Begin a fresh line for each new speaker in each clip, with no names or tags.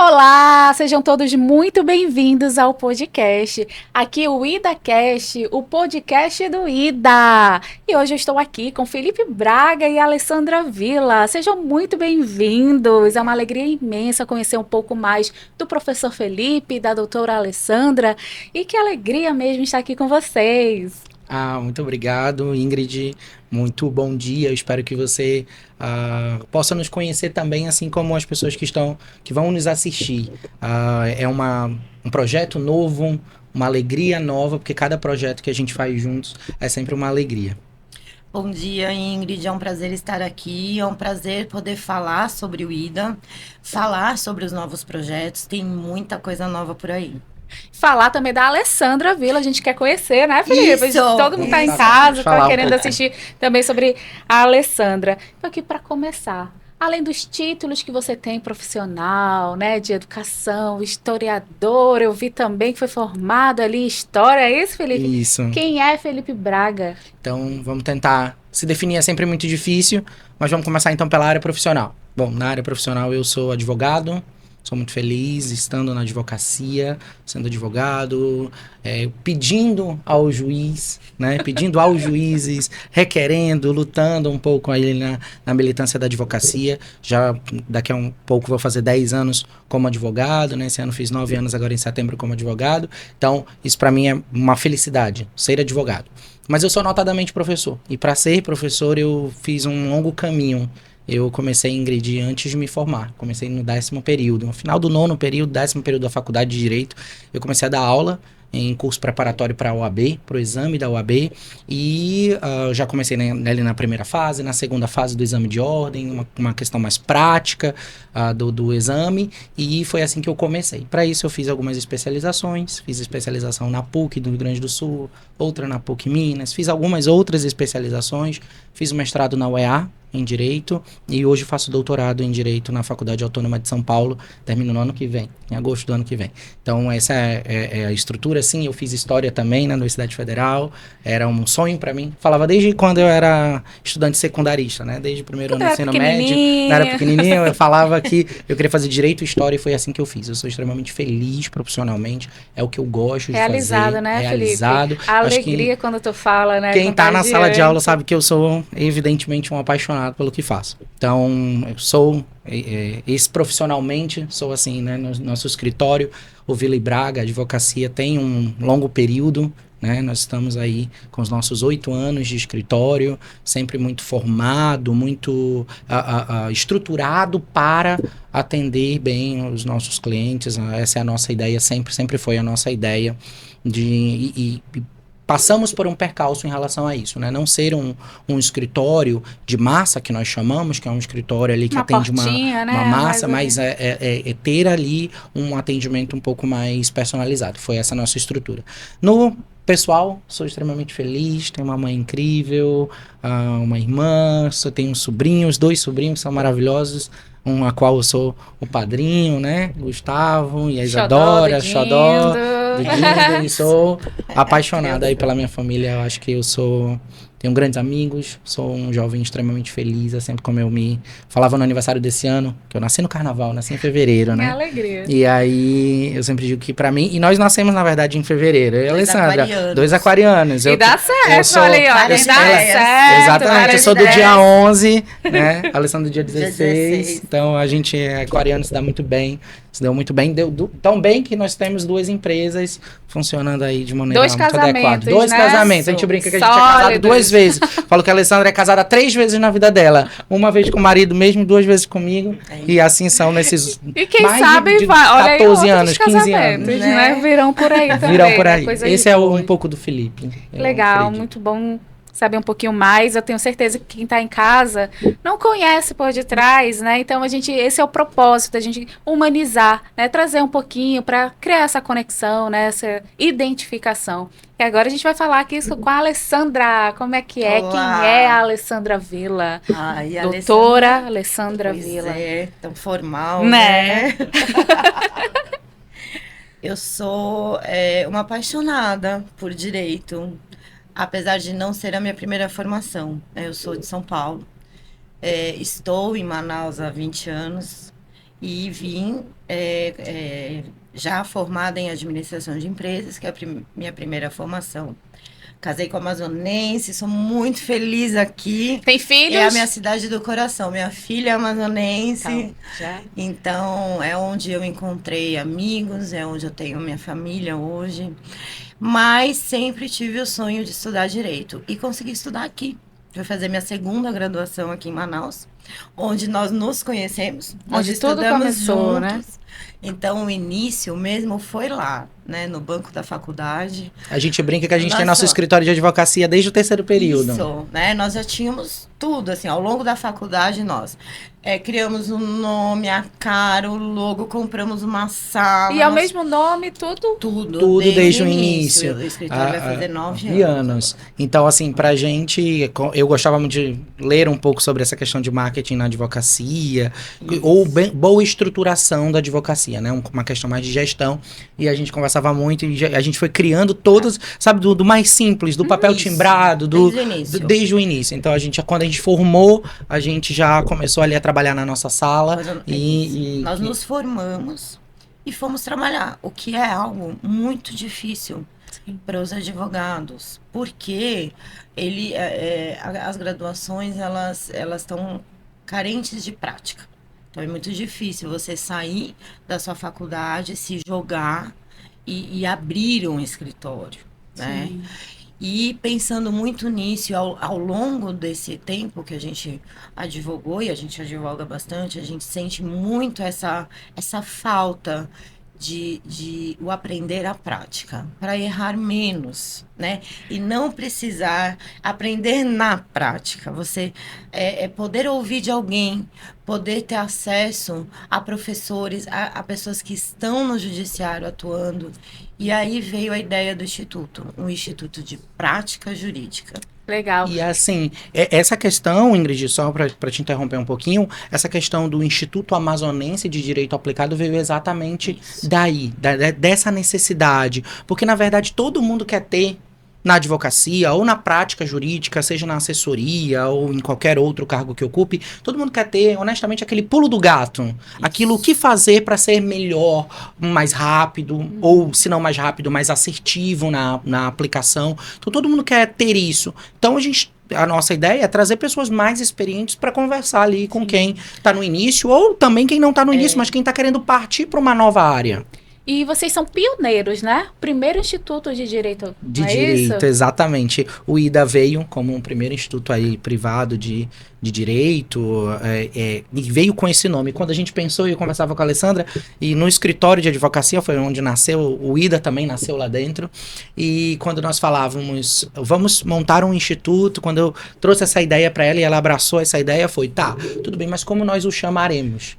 Olá, sejam todos muito bem-vindos ao podcast. Aqui o IdaCast, o podcast do Ida. E hoje eu estou aqui com Felipe Braga e Alessandra Villa. Sejam muito bem-vindos. É uma alegria imensa conhecer um pouco mais do professor Felipe e da doutora Alessandra. E que alegria mesmo estar aqui com vocês.
Muito obrigado, Ingrid. Muito bom dia. Eu espero que você possa nos conhecer também, assim como as pessoas que vão nos assistir. É um projeto novo, uma alegria nova, porque cada projeto que a gente faz juntos é sempre uma alegria.
Bom dia, Ingrid. É um prazer estar aqui. É um prazer poder falar sobre o IDA, falar sobre os novos projetos. Tem muita coisa nova por aí.
Falar também da Alessandra Villa, a gente quer conhecer, né, Felipe?
Isso,
todo mundo está em
isso.
casa, está
Falar um
querendo
pouco.
assistir também sobre a Alessandra. Então, aqui para começar, além dos títulos que você tem profissional, né, de educação, historiador, eu vi também que foi formado ali em História, é isso, Felipe?
Isso.
Quem é Felipe Braga?
Então, vamos tentar. Se definir é sempre muito difícil, mas vamos começar então pela área profissional. Bom, na área profissional eu sou advogado. Sou muito feliz estando na advocacia, sendo advogado, pedindo ao juiz, né? Pedindo aos juízes, requerendo, lutando um pouco aí na militância da advocacia. Já daqui a um pouco vou fazer 10 anos como advogado, né? Esse ano fiz 9 anos agora em setembro como advogado. Então, isso para mim é uma felicidade, ser advogado. Mas eu sou notadamente professor. E para ser professor eu fiz um longo caminho. Eu comecei a Ingrid antes de me formar. Comecei no 10º período. No final do 9º período, 10º período da faculdade de Direito, eu comecei a dar aula em curso preparatório para a OAB, para o exame da OAB. E já comecei ali na primeira fase, na segunda fase do exame de ordem, uma questão mais prática do exame. E foi assim que eu comecei. Para isso eu fiz algumas especializações. Fiz especialização na PUC do Rio Grande do Sul, outra na PUC Minas. Fiz algumas outras especializações. Fiz o mestrado na UEA, em Direito, e hoje faço doutorado em Direito na Faculdade Autônoma de São Paulo, termino no ano que vem, em agosto do ano que vem. Então essa é a estrutura, sim. Eu fiz História também na Universidade Federal, era um sonho para mim, falava desde quando eu era estudante secundarista, né, desde o primeiro ano do ensino médio, era pequenininho, eu falava que eu queria fazer Direito e História, e foi assim que eu fiz. Eu sou extremamente feliz profissionalmente, é o que eu gosto de
Realizado,
fazer.
né,
Realizado,
Felipe? A alegria quando tu fala, né?
Quem tá na sala de
contagiante.
aula sabe que eu sou, evidentemente, um apaixonado pelo que faço. Então, eu sou, profissionalmente, sou assim, né? No nosso escritório, o Villa e Braga, a advocacia tem um longo período, né? Nós estamos aí com os nossos 8 anos de escritório, sempre muito formado, muito estruturado para atender bem os nossos clientes. Essa é a nossa ideia, sempre foi a nossa ideia de... Passamos por um percalço em relação a isso, né? Não ser um escritório de massa, que nós chamamos, que é um escritório ali que atende
portinha,
uma
né?
massa, mas é ter ali um atendimento um pouco mais personalizado. Foi essa a nossa estrutura. No pessoal, sou extremamente feliz, tenho uma mãe incrível, uma irmã, tenho sobrinhos, 2 sobrinhos que são maravilhosos, a qual eu sou o padrinho, né? Gustavo e a Isadora, Xodó, do Dindo, e sou apaixonado aí pela minha família. Eu acho que tenho grandes amigos, sou um jovem extremamente feliz, é sempre como eu me falava no aniversário desse ano, que eu nasci no carnaval, nasci em fevereiro, né?
Que alegria.
E aí, eu sempre digo que pra mim, e nós nascemos, na verdade, em fevereiro. Eu e a Alessandra,
aquarianos.
2 aquarianos.
E dá certo, olha aí, olha,
várias
dá
ideias.
certo.
Exatamente, eu
várias
sou do dia
ideias.
11, né? A Alessandra do dia 16.
16.
Então, a gente é aquariano, se dá muito bem. Se deu muito bem. Deu tão bem que nós temos 2 empresas funcionando aí de maneira
Dois
muito
casamentos,
adequada. 2
né?
casamentos. A gente brinca que a gente é casado
Sólidos.
2 vezes. Falo que a Alessandra é casada 3 vezes na vida dela. Uma vez com o marido mesmo, 2 vezes comigo. E assim são nesses
E quem
mais
sabe
de
vai, olha aí,
14
outros
anos, 15 anos.
casamentos,
né?
né? Virão por aí também.
Virão por aí.
Né? Coisa
Esse é
boa.
um pouco do Felipe. eu
Legal,
acredito.
muito bom saber um pouquinho mais. Eu tenho certeza que quem está em casa não conhece por detrás, né? Então esse é o propósito, a gente humanizar, né? Trazer um pouquinho para criar essa conexão, né? Essa identificação. E agora a gente vai falar aqui isso com a Alessandra. Como é que é?
Olá.
Quem é a Alessandra Villa?
Ai, a
Doutora Alessandra
Pois
Villa.
é, tão formal,
Né?
né? Eu sou uma apaixonada por direito, apesar de não ser a minha primeira formação. Eu sou de São Paulo. Estou em Manaus há 20 anos e vim já formada em administração de empresas, que é a minha primeira formação. Casei com amazonense, sou muito feliz aqui.
Tem filhos?
É a minha cidade do coração. Minha filha é amazonense.
Então, já.
Então, é onde eu encontrei amigos, é onde eu tenho minha família hoje. Mas sempre tive o sonho de estudar direito e consegui estudar aqui. Fui fazer minha segunda graduação aqui em Manaus, onde nós nos conhecemos, nós
Onde tudo
estudamos
começou,
juntos.
né?
Então, o início mesmo foi lá, né, no banco da faculdade.
A gente brinca que a gente tem
Nossa.
nosso escritório de advocacia desde o terceiro período.
Isso, né? Nós já tínhamos tudo, assim, ao longo da faculdade, nós criamos um nome, a cara, o logo, compramos uma sala.
E é o mesmo nome, tudo?
Tudo
Desde o início.
O escritório vai fazer 9
de
anos.
anos. Então, assim, pra gente, eu gostava muito de ler um pouco sobre essa questão de marketing na advocacia, ou boa estruturação da advocacia, né? Uma questão mais de gestão. E a gente conversava muito e a gente foi criando todos, sabe, do mais simples, do papel
Isso,
timbrado,
desde o início.
desde o início. Então, quando a gente formou, a gente já começou ali a trabalhar na nossa sala.
Nós nos formamos e fomos trabalhar, o que é algo muito difícil para os advogados, porque as graduações elas estão carentes de prática. Então é muito difícil você sair da sua faculdade, se jogar e abrir um escritório, né?
Sim.
E pensando muito nisso, ao longo desse tempo que a gente advogou, e a gente advoga bastante, a gente sente muito essa falta de o aprender à prática, para errar menos, né? E não precisar aprender na prática. Você poder ouvir de alguém, poder ter acesso a professores, a pessoas que estão no judiciário atuando. E aí veio a ideia do Instituto, um Instituto de Prática Jurídica.
Legal.
E assim, essa questão, Ingrid, só para te interromper um pouquinho, essa questão do Instituto Amazonense de Direito Aplicado veio exatamente daí, dessa necessidade. Porque, na verdade, todo mundo quer ter na advocacia ou na prática jurídica, seja na assessoria ou em qualquer outro cargo que ocupe, todo mundo quer ter, honestamente, aquele pulo do gato. Aquilo que fazer para ser melhor, mais rápido, ou se não mais rápido, mais assertivo na aplicação. Então todo mundo quer ter isso. Então a nossa ideia é trazer pessoas mais experientes para conversar ali com quem está no início, ou também quem não está no início, mas quem está querendo partir para uma nova área.
E vocês são pioneiros, né? Primeiro instituto de direito,
De
não é
direito,
isso?
exatamente. O IDA veio como um primeiro instituto aí privado de direito, e veio com esse nome. Quando a gente pensou, eu conversava com a Alessandra, e no escritório de advocacia foi onde nasceu, o IDA também nasceu lá dentro, e quando nós falávamos, vamos montar um instituto, quando eu trouxe essa ideia para ela e ela abraçou essa ideia, foi, tá, tudo bem, mas como nós o chamaremos?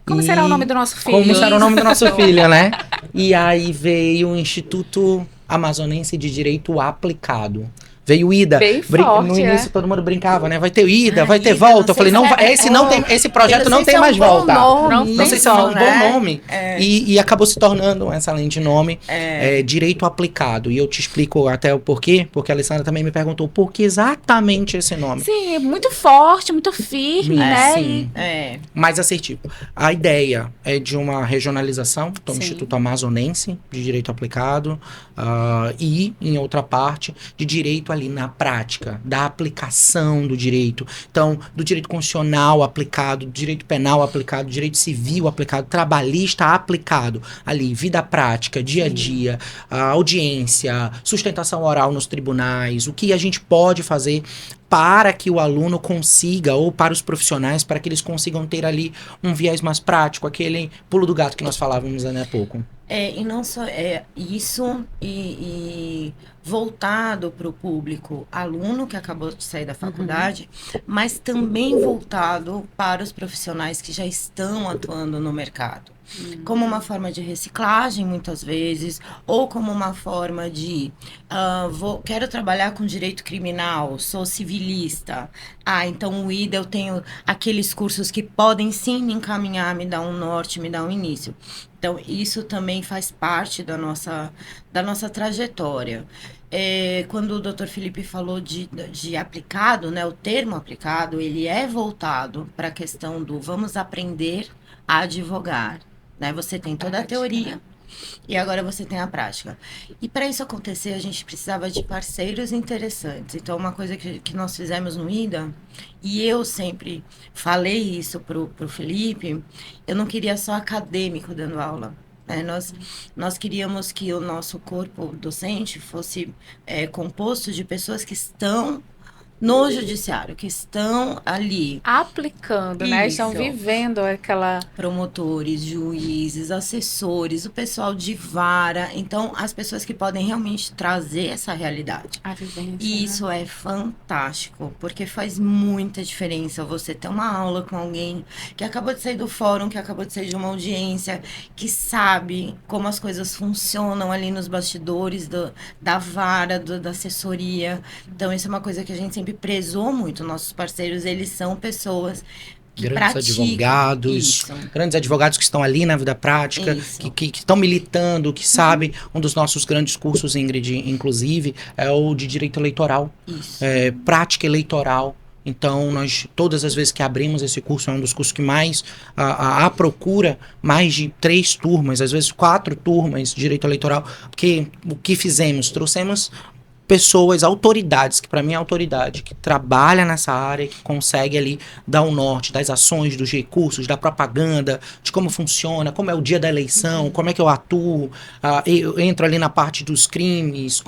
Como será o nome do nosso filho?
Como será o nome do nosso filho, né? E aí veio o Instituto Amazonense de Direito Aplicado. Veio o IDA.
Bem forte,
No início todo mundo brincava, né? Vai ter o IDA, vai ter
IDA,
volta.
não
Eu falei,
sei
não,
se é-
esse projeto
eu
não
sei
tem
se é
mais
um bom
volta.
nome,
Não sei se é um
né?
bom nome. E acabou se tornando um excelente nome, Direito Aplicado. E eu te explico até o porquê, porque a Alessandra também me perguntou por que exatamente esse nome.
Sim, é muito forte, muito firme, né?
Sim. Mais assertivo. A ideia é de uma regionalização, então
Sim.
Instituto Amazonense de Direito Aplicado, e, em outra parte, de direito ali na prática, da aplicação do direito. Então, do direito constitucional aplicado, do direito penal aplicado, do direito civil aplicado, trabalhista aplicado, ali, vida prática, dia a dia, audiência, sustentação oral nos tribunais, o que a gente pode fazer para que o aluno consiga, ou para os profissionais, para que eles consigam ter ali um viés mais prático, aquele pulo do gato que nós falávamos há pouco.
E não só isso, e voltado para o público aluno que acabou de sair da faculdade, mas também voltado para os profissionais que já estão atuando no mercado. Como uma forma de reciclagem, muitas vezes, ou como uma forma de quero trabalhar com direito criminal, sou civilista. Então o IDA eu tenho aqueles cursos que podem sim me encaminhar, me dar um norte, me dar um início. Então, isso também faz parte da nossa trajetória. Quando o Dr. Felipe falou de aplicado, né, o termo aplicado, ele é voltado para a questão do vamos aprender advogar, né? Você tem toda a teoria e agora você tem a prática. E para isso acontecer, a gente precisava de parceiros interessantes. Então, uma coisa que nós fizemos no IDA, e eu sempre falei isso pro Felipe, eu não queria só acadêmico dando aula. Né? Nós queríamos que o nosso corpo docente fosse composto de pessoas que estão no judiciário, que estão ali.
Aplicando, né? Estão
Isso.
vivendo aquela...
Promotores, juízes, assessores, o pessoal de vara. Então, as pessoas que podem realmente trazer essa realidade.
A vivência,
E isso é fantástico, porque faz muita diferença você ter uma aula com alguém que acabou de sair do fórum, que acabou de sair de uma audiência, que sabe como as coisas funcionam ali nos bastidores da vara, da assessoria. Então, isso é uma coisa que a gente sempre prezou muito. Nossos parceiros, eles são pessoas que
Grandes
praticam
advogados,
isso.
grandes advogados que estão ali na vida prática,
Isso.
que estão militando, que sabem. Um dos nossos grandes cursos, Ingrid, inclusive, é o de direito eleitoral,
Isso.
prática eleitoral. Então, nós, todas as vezes que abrimos esse curso, é um dos cursos que mais a procura, mais de 3 turmas, às vezes 4 turmas de direito eleitoral, porque o que fizemos? Trouxemos pessoas, autoridades, que para mim é autoridade, que trabalha nessa área, que consegue ali dar o norte das ações, dos recursos, da propaganda, de como funciona, como é o dia da eleição, como é que eu atuo, eu entro ali na parte dos crimes,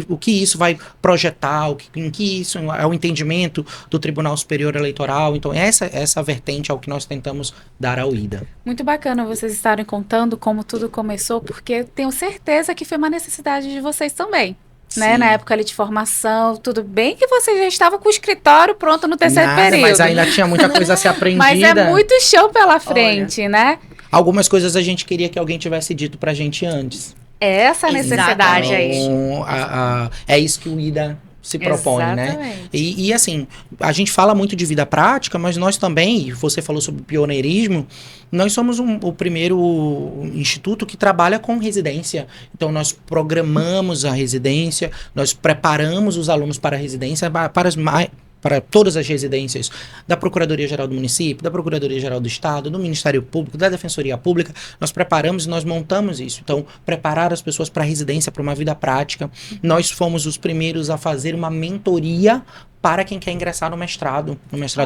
o que isso vai projetar, em que isso é o entendimento do Tribunal Superior Eleitoral. Então essa vertente é o que nós tentamos dar ao IDA.
Muito bacana vocês estarem contando como tudo começou, porque tenho certeza que foi uma necessidade de vocês também. Né? Na época ali de formação, tudo bem que você já estava com o escritório pronto no terceiro período.
Mas ainda tinha muita coisa a ser aprendida.
Mas é muito chão pela frente, né?
Algumas coisas a gente queria que alguém tivesse dito pra gente antes.
Essa necessidade aí.
Então, é isso que o IDA se propõe,
Exatamente.
né? E assim, a gente fala muito de vida prática, mas nós também, você falou sobre pioneirismo, nós somos o primeiro instituto que trabalha com residência. Então, nós programamos a residência, nós preparamos os alunos para a residência, para todas as residências da Procuradoria-Geral do Município, da Procuradoria-Geral do Estado, do Ministério Público, da Defensoria Pública. Nós preparamos e nós montamos isso. Então, preparar as pessoas para a residência, para uma vida prática. Nós fomos os primeiros a fazer uma mentoria para quem quer ingressar no mestrado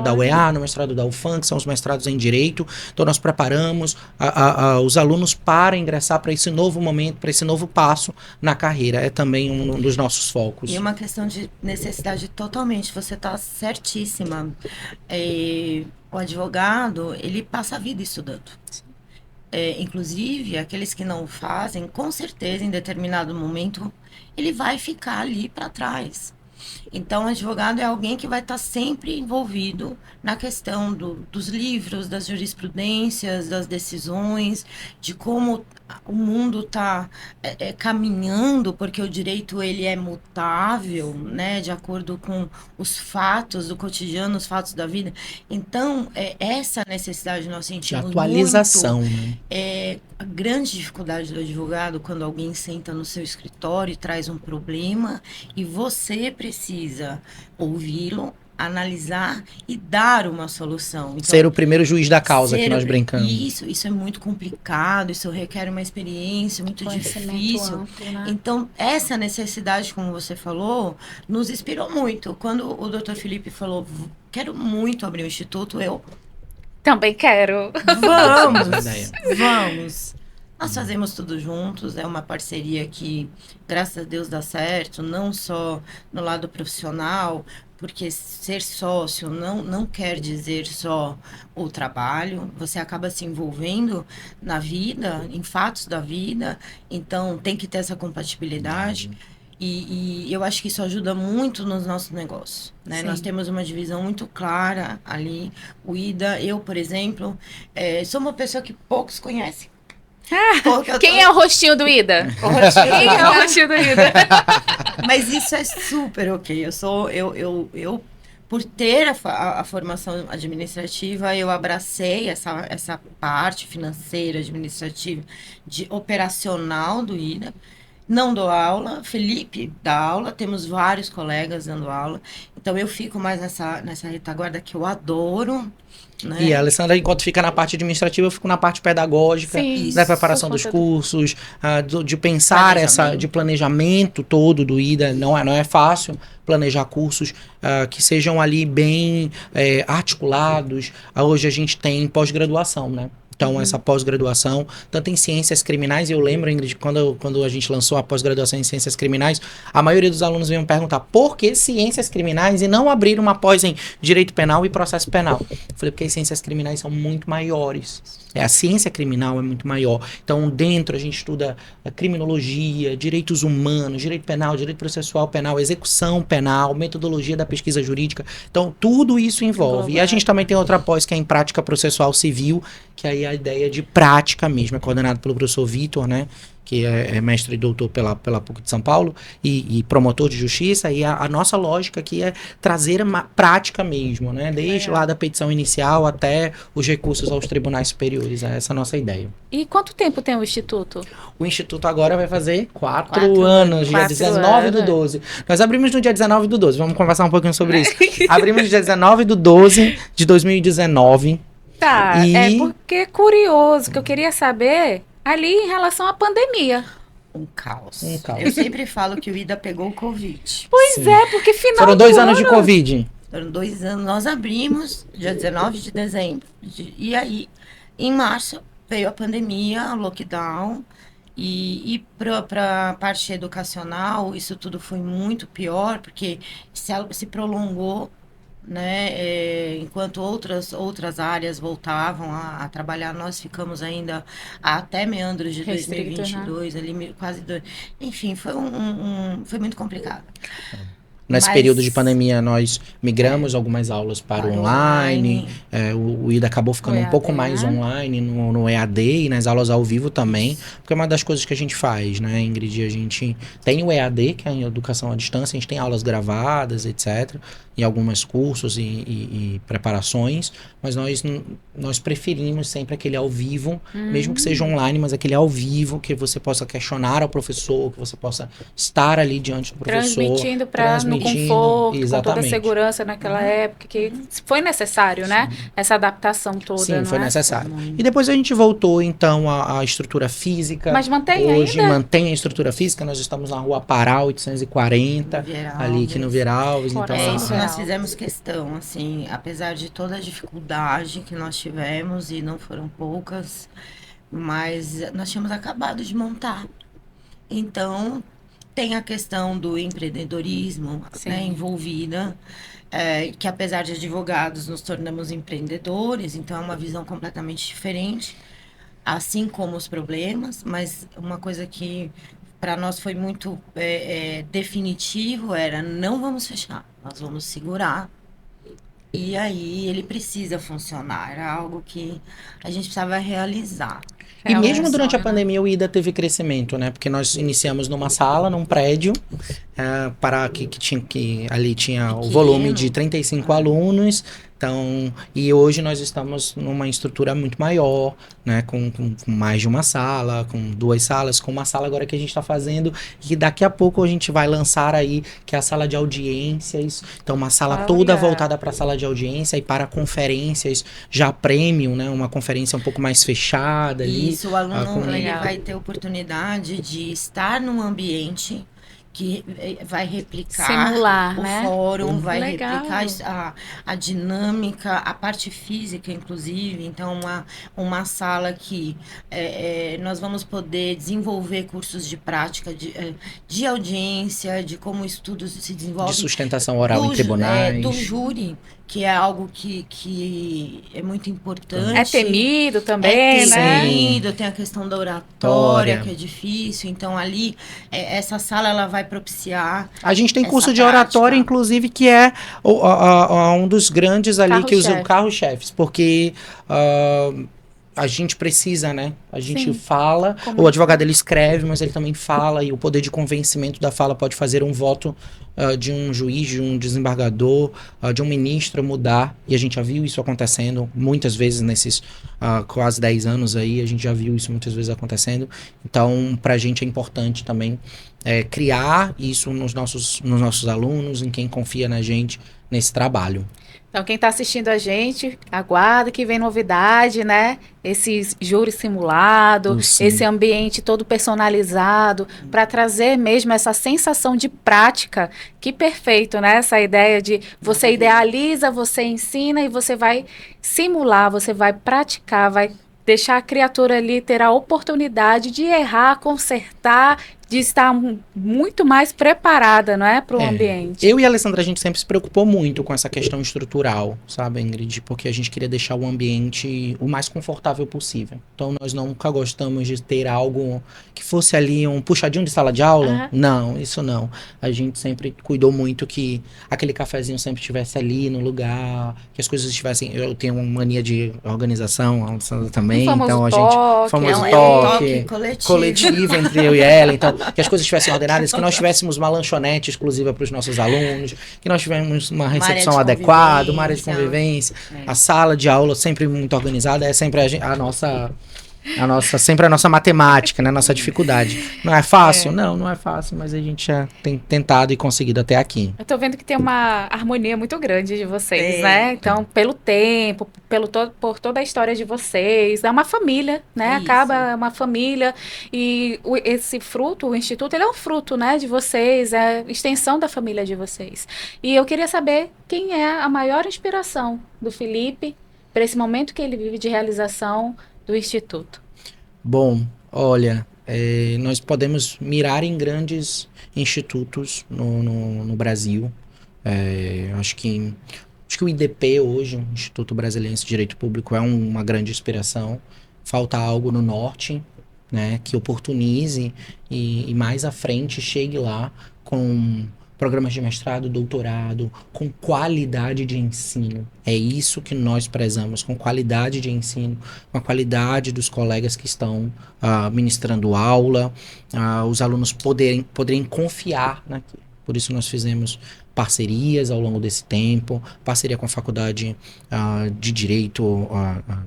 da UEA, no mestrado da UFAM, que são os mestrados em Direito. Então, nós preparamos os alunos para ingressar para esse novo momento, para esse novo passo na carreira. É também um dos nossos focos.
E uma questão de necessidade totalmente, você está certíssima. O advogado, ele passa a vida estudando. Inclusive, aqueles que não fazem, com certeza, em determinado momento, ele vai ficar ali para trás. Então, o advogado é alguém que vai estar sempre envolvido na questão dos livros, das jurisprudências, das decisões, de como o mundo está caminhando, porque o direito ele é mutável, né, de acordo com os fatos do cotidiano, os fatos da vida. Então, essa necessidade nós sentimos
de atualização,
muito.
Né?
A grande dificuldade do advogado, quando alguém senta no seu escritório e traz um problema, e você precisa ouvi-lo, analisar e dar uma solução. Então,
ser o primeiro juiz da causa que nós brincamos.
Isso é muito complicado, isso requer uma experiência muito difícil.
Amplo, né?
Então, essa necessidade, como você falou, nos inspirou muito. Quando o Dr. Felipe falou, quero muito abrir um instituto, eu...
Também quero.
Vamos. Nós fazemos tudo juntos, é uma parceria que, graças a Deus, dá certo, não só no lado profissional, porque ser sócio não quer dizer só o trabalho, você acaba se envolvendo na vida, em fatos da vida, então tem que ter essa compatibilidade. E eu acho que isso ajuda muito nos nossos negócios, né? Nós temos uma divisão muito clara ali. O IDA, eu, por exemplo, sou uma pessoa que poucos conhecem.
Quem é o rostinho do IDA? Quem é o rostinho do IDA?
Mas isso é super ok. Eu por ter a formação administrativa, eu abracei essa parte financeira, administrativa, operacional do IDA. Não dou aula, Felipe dá aula, temos vários colegas dando aula. Então eu fico mais nessa retaguarda que eu adoro, né?
E a Alessandra, enquanto fica na parte administrativa, eu fico na parte pedagógica,
Sim,
da preparação
por
dos
conta do-
cursos, de pensar de planejamento todo do IDA. Não é fácil planejar cursos que sejam ali bem articulados. Hoje a gente tem pós-graduação, né? Então, essa pós-graduação, tanto em ciências criminais, e eu lembro, Ingrid, quando a gente lançou a pós-graduação em ciências criminais, a maioria dos alunos vinham perguntar por que ciências criminais e não abrir uma pós em direito penal e processo penal. Eu falei, porque as ciências criminais são muito maiores. A ciência criminal é muito maior. Então, dentro a gente estuda criminologia, direitos humanos, direito penal, direito processual penal, execução penal, metodologia da pesquisa jurídica. Então, tudo isso envolve. E a gente também tem outra pós que é em prática processual civil, que aí é a ideia de prática mesmo, é coordenado pelo professor Vitor, né? Que é mestre e doutor pela PUC de São Paulo e promotor de justiça, e a nossa lógica aqui é trazer uma prática mesmo, né? Desde lá da petição inicial até os recursos aos tribunais superiores, é essa a nossa ideia.
E quanto tempo tem o Instituto?
O Instituto agora vai fazer 4 anos, dia
4
19 do
anos.
12. Nós abrimos no dia 19 do 12, vamos conversar um pouquinho sobre isso. Abrimos no dia 19 do 12 de 2019.
Tá,
E-
é porque é curioso, que eu queria saber ali em relação à pandemia.
Um caos.
Um caos.
Eu sempre falo que o IDA pegou o Covid.
Pois
Sim.
é, porque final
Foram
do
2 anos de
ano-
Covid.
Foram 2 anos. Nós abrimos dia 19 de dezembro. E aí, em março, veio a pandemia, o lockdown. E para a parte educacional, isso tudo foi muito pior, porque se prolongou, né? Enquanto outras áreas voltavam a trabalhar, nós ficamos ainda até meandros de
Restrito,
2022, ali quase dois. Enfim, foi muito complicado.
Nesse
Mas-
período de pandemia, nós migramos algumas aulas para o
Para
online.
online.
O IDA acabou ficando
O
um pouco
EAD,
mais
né?
online no EAD e nas aulas ao vivo também. Porque é uma das coisas que a gente faz, né, Ingrid? A gente tem o EAD, que é a educação à distância, a gente tem aulas gravadas, etc. Em alguns cursos e preparações. Mas nós preferimos sempre aquele ao vivo, mesmo que seja online, mas aquele ao vivo, que você possa questionar ao professor, que você possa estar ali diante do professor.
Transmitindo para no
transmitindo,
conforto, com toda a
exatamente.
segurança naquela época, que foi necessário, né? Essa adaptação toda,
Sim,
não
foi
é?
necessário. E depois a gente voltou, então, à estrutura física.
Mas mantém
Hoje
ainda?
mantém a estrutura física. Nós estamos na Rua Pará, 840, ali aqui no Veralves. Então,
Porém,
Isso
Veralves.
nós fizemos questão, assim, apesar de toda a dificuldade que nós tivemos, e não foram poucas, mas nós tínhamos acabado de montar. Então, tem a questão do empreendedorismo,
Sim.
né, envolvida, que apesar de advogados, nos tornamos empreendedores, então é uma visão completamente diferente, assim como os problemas, mas uma coisa que para nós foi muito definitivo era: não vamos fechar, nós vamos segurar. E aí ele precisa funcionar, era algo que a gente precisava realizar.
E
É um
mesmo durante a
sonho, né?
pandemia, o IDA teve crescimento, né? Porque nós iniciamos numa sala, num prédio, para que ali tinha o
Pequeno.
volume de 35 alunos. Então, e hoje nós estamos numa estrutura muito maior, né? Com mais de uma sala, com 2 salas, com uma sala agora que a gente está fazendo, e daqui a pouco a gente vai lançar aí, que é a sala de audiências. Então, uma sala
Olha.
toda voltada para a sala de audiência e para conferências já premium, né? Uma conferência um pouco mais fechada ali.
Isso, o aluno
com-
ele
Legal.
vai ter oportunidade de estar num ambiente que vai replicar
Simular,
o
né?
fórum, vai
Legal.
replicar a dinâmica, a parte física, inclusive. Então, uma sala que nós vamos poder desenvolver cursos de prática de audiência, de como o estudo se
De
desenvolve.
sustentação oral em
do,
tribunais.
do júri, que é algo que é muito importante.
É temido também, né?
Temido, tem a questão da oratória, que é difícil. Então, ali, essa sala ela vai propiciar.
A gente tem
essa
curso de
prática.
oratória, inclusive, que é um dos grandes ali que usa o carro-chefes, porque a gente precisa, né? A gente
Sim.
fala,
Como-
o advogado ele escreve, mas ele também fala, e o poder de convencimento da fala pode fazer um voto de um juiz, de um desembargador, de um ministro mudar, e a gente já viu isso acontecendo muitas vezes há quase 10 anos aí, a gente já viu isso muitas vezes acontecendo. Então, pra gente é importante também criar isso nos nossos alunos, em quem confia na gente nesse trabalho.
Então, quem está assistindo a gente, aguarda que vem novidade, né? Esse júri simulado,
Sim.
esse ambiente todo personalizado, para trazer mesmo essa sensação de prática. Que perfeito, né? Essa ideia de você idealiza, você ensina e você vai simular, você vai praticar, vai deixar a criatura ali ter a oportunidade de errar, consertar, de estar muito mais preparada, não é, para o ambiente.
Eu e a Alessandra, a gente sempre se preocupou muito com essa questão estrutural, sabe, Ingrid? Porque a gente queria deixar o ambiente o mais confortável possível. Então, nós nunca gostamos de ter algo que fosse ali um puxadinho de sala de aula. Não, isso não. A gente sempre cuidou muito que aquele cafezinho sempre estivesse ali no lugar, que as coisas estivessem... Eu tenho uma mania de organização, a Alessandra também. Então, a gente... Famoso toque coletivo entre eu e ela. Então, que as coisas estivessem ordenadas, que nós tivéssemos uma lanchonete exclusiva para os nossos alunos, que nós tivéssemos uma recepção adequada, uma área de convivência, a sala de aula sempre muito organizada, é sempre sempre a nossa matemática, né? A nossa dificuldade. Não é fácil? Não é fácil, mas a gente já tem tentado e conseguido até aqui.
Eu tô vendo que tem uma harmonia muito grande de vocês, né? Então, pelo tempo, por toda a história de vocês, é uma família, né? Acaba uma família e esse fruto, o Instituto, ele é um fruto, né, de vocês, é extensão da família de vocês. E eu queria saber quem é a maior inspiração do Felipe para esse momento que ele vive de realização do Instituto.
Bom, olha, nós podemos mirar em grandes institutos no Brasil. Acho que o IDP hoje, o Instituto Brasileiro de Direito Público, é uma grande inspiração. Falta algo no norte, né, que oportunize e mais à frente chegue lá com programas de mestrado, doutorado, com qualidade de ensino. É isso que nós prezamos, com qualidade de ensino, com a qualidade dos colegas que estão ministrando aula, os alunos poderem confiar naquilo. Por isso nós fizemos parcerias ao longo desse tempo, parceria com a Faculdade de Direito,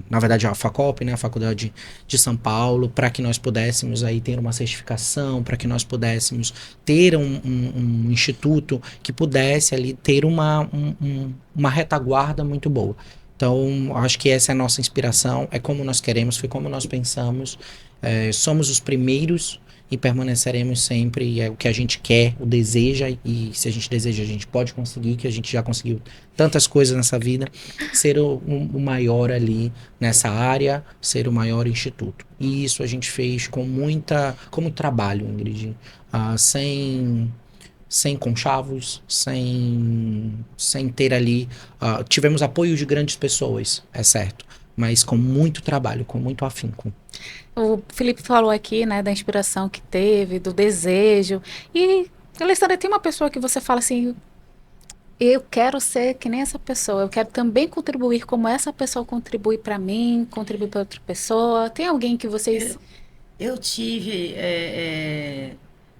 na verdade a FACOP, né, a Faculdade de São Paulo, para que nós pudéssemos aí ter uma certificação, para que nós pudéssemos ter um instituto que pudesse ali ter uma retaguarda muito boa. Então, acho que essa é a nossa inspiração, é como nós queremos, foi como nós pensamos, somos os primeiros e permaneceremos sempre, é o que a gente quer, o deseja, e se a gente deseja, a gente pode conseguir, que a gente já conseguiu tantas coisas nessa vida, ser o maior ali nessa área, ser o maior instituto. E isso a gente fez com muito trabalho, Ingrid, sem conchavos, sem ter ali... tivemos apoio de grandes pessoas, é certo, mas com muito trabalho, com muito afinco.
O Felipe falou aqui, né, da inspiração que teve, do desejo. E, Alessandra, tem uma pessoa que você fala assim, eu quero ser que nem essa pessoa, eu quero também contribuir como essa pessoa contribui para mim, contribui para outra pessoa. Tem alguém que vocês...
Eu tive,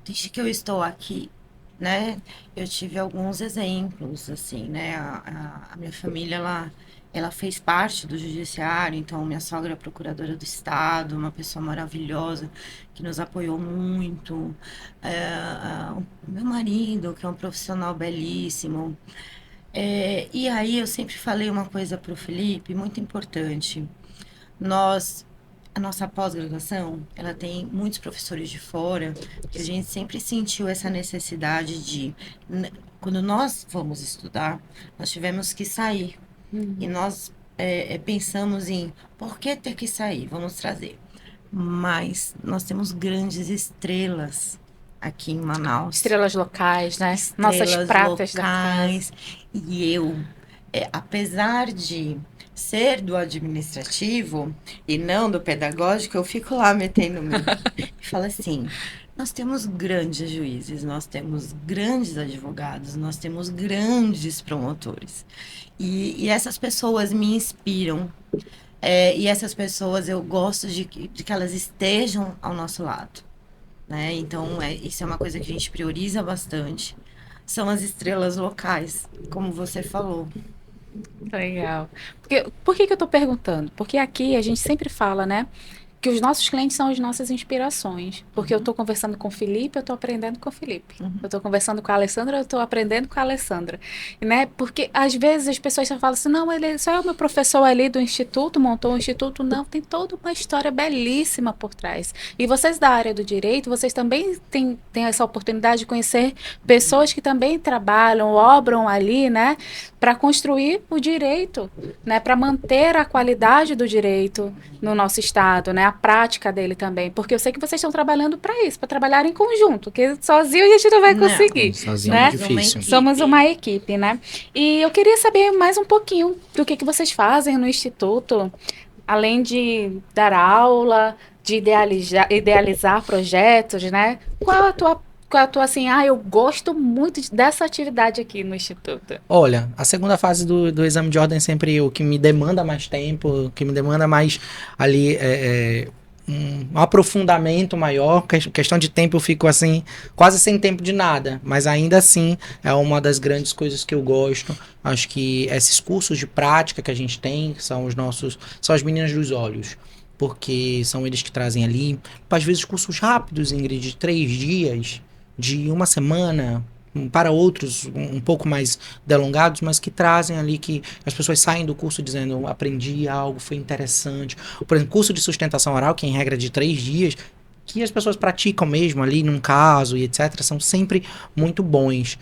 desde que eu estou aqui, né, eu tive alguns exemplos, assim, né, a minha família, ela fez parte do judiciário, então minha sogra é procuradora do estado, uma pessoa maravilhosa, que nos apoiou muito, o meu marido, que é um profissional belíssimo, e aí eu sempre falei uma coisa para o Felipe, muito importante, a nossa pós-graduação, ela tem muitos professores de fora, e a gente sempre sentiu essa necessidade de, quando nós fomos estudar, nós tivemos que sair. E nós pensamos em, por que ter que sair? Vamos trazer. Mas nós temos grandes estrelas aqui em Manaus.
Estrelas locais, né? Nossas pratas locais.
E eu, apesar de ser do administrativo e não do pedagógico, eu fico lá metendo-me e falo assim, nós temos grandes juízes, nós temos grandes advogados, nós temos grandes promotores. E essas pessoas me inspiram. E essas pessoas, eu gosto de que elas estejam ao nosso lado. Né? Então, isso é uma coisa que a gente prioriza bastante. São as estrelas locais, como você falou.
Legal. Por que que eu tô perguntando? Porque aqui a gente sempre fala, né, que os nossos clientes são as nossas inspirações. Porque eu tô conversando com o Felipe, eu tô aprendendo com o Felipe. Eu tô conversando com a Alessandra, eu tô aprendendo com a Alessandra. Né? Porque às vezes as pessoas só falam assim, não, ele só é o meu professor ali do instituto, montou um instituto. Não, tem toda uma história belíssima por trás. E vocês da área do direito, vocês também têm essa oportunidade de conhecer pessoas que também trabalham, obram ali, né, para construir o direito, né, para manter a qualidade do direito no nosso estado, né, a prática dele também, porque eu sei que vocês estão trabalhando para isso, para trabalhar em conjunto, que sozinho a gente não vai
Não,
conseguir,
Sozinho é
né?
difícil.
Somos uma equipe, né? E eu queria saber mais um pouquinho do que vocês fazem no instituto, além de dar aula, de idealizar projetos, né? Qual a tua assim, eu gosto muito dessa atividade aqui no Instituto.
Olha, a segunda fase do exame de ordem é sempre o que me demanda mais tempo, o que me demanda mais ali um aprofundamento maior. Questão de tempo eu fico assim, quase sem tempo de nada, mas ainda assim é uma das grandes coisas que eu gosto. Acho que esses cursos de prática que a gente tem são as meninas dos olhos. Porque são eles que trazem ali, às vezes cursos rápidos, Ingrid, de 3 dias, de uma semana, para outros um pouco mais delongados, mas que trazem ali que as pessoas saem do curso dizendo aprendi algo, foi interessante. Por exemplo, curso de sustentação oral, que é em regra de 3 dias, que as pessoas praticam mesmo ali num caso e etc., são sempre muito bons.